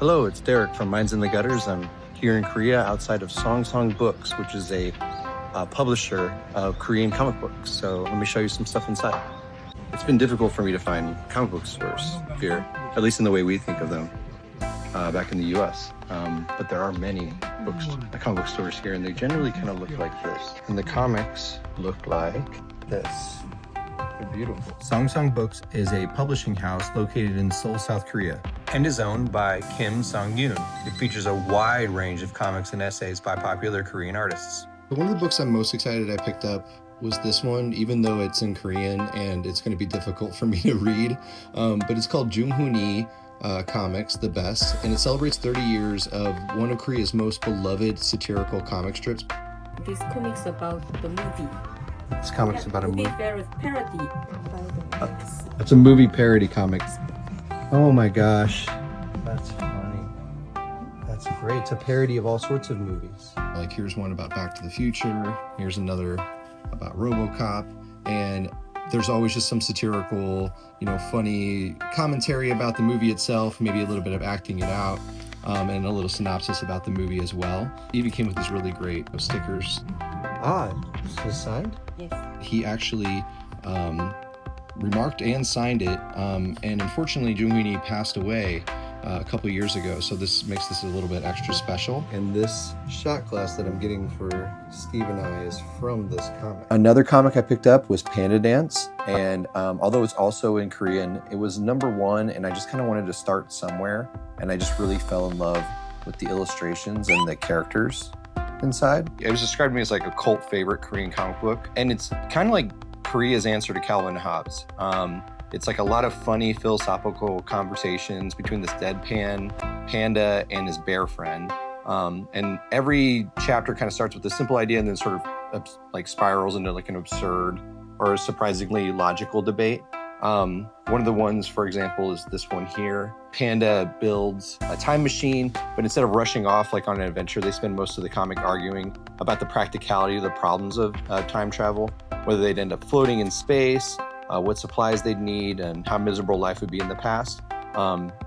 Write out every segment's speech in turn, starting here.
Hello, it's Darick from Minds in the Gutters. I'm here in Korea outside of Song Books, which is a publisher of Korean comic books. So let me show you some stuff inside. It's been difficult for me to find comic book stores here, at least in the way we think of them back in the US. But there are many comic book stores here, and they generally kind of look like this. And the comics look like this. They're beautiful. Song Books is a publishing house located in Seoul, South Korea, and is owned by Kim Sung-yoon. It features a wide range of comics and essays by popular Korean artists. One of the books I'm most excited I picked up was this one, even though it's in Korean and it's going to be difficult for me to read. But it's called Jung-hoon-lee Comics, The Best, and it celebrates 30 years of one of Korea's most beloved satirical comic strips. This comic's about the movie. This comic's about a movie. Parody by the It's a movie parody comic. Oh my gosh, that's funny. That's great. It's a parody of all sorts of movies. Like here's one about Back to the Future, here's another about RoboCop, and there's always just some satirical, funny commentary about the movie itself, maybe a little bit of acting it out, and a little synopsis about the movie as well. It even came with these really great stickers. This is signed? Yes. He actually remarked and signed it, and unfortunately Jung-hoon-lee passed away a couple years ago, so this makes this a little bit extra special. And this shot glass that I'm getting for Steve and I is from this comic. Another comic I picked up was Panda Dance, and although it's also in Korean, it was #1, and I just kind of wanted to start somewhere, and I just really fell in love with the illustrations and the characters inside. It was described to me as like a cult favorite Korean comic book, and it's kind of like Korea's answer to Calvin and Hobbes. It's like a lot of funny philosophical conversations between this deadpan panda and his bear friend. And every chapter kind of starts with a simple idea and then sort of like spirals into like an absurd or a surprisingly logical debate. One of the ones, for example, is this one here. Panda builds a time machine, but instead of rushing off like on an adventure, they spend most of the comic arguing about the practicality of the problems of time travel, whether they'd end up floating in space, what supplies they'd need, and how miserable life would be in the past.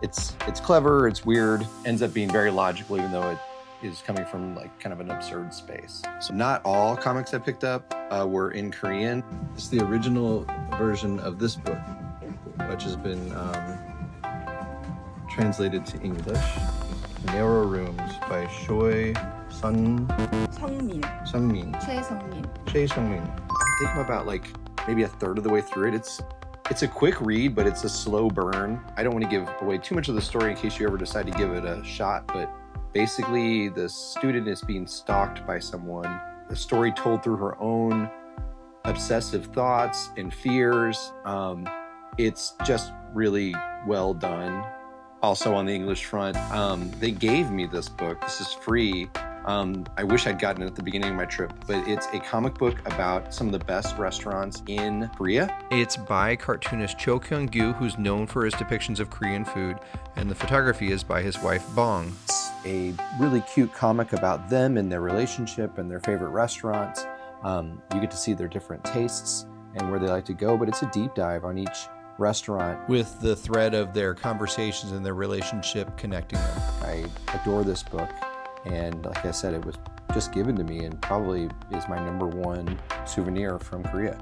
It's clever, it's weird, ends up being very logical, even though it is coming from like kind of an absurd space. So not all comics I picked up were in Korean. It's the original version of this book, which has been translated to English. Narrow Rooms by Choi 성민. Chae-Sung-min. I think I'm about like maybe a third of the way through it. It's a quick read, but it's a slow burn. I don't want to give away too much of the story in case you ever decide to give it a shot, but basically the student is being stalked by someone. The story told through her own obsessive thoughts and fears. It's just really well done. Also on the English front, they gave me this book. This is free. I wish I'd gotten it at the beginning of my trip, but it's a comic book about some of the best restaurants in Korea. It's by cartoonist Cho Kyung-gyu, who's known for his depictions of Korean food, and the photography is by his wife Bong. It's a really cute comic about them and their relationship and their favorite restaurants. You get to see their different tastes and where they like to go, but it's a deep dive on each restaurant with the thread of their conversations and their relationship connecting them. I adore this book, and like I said, it was just given to me and probably is my #1 souvenir from Korea.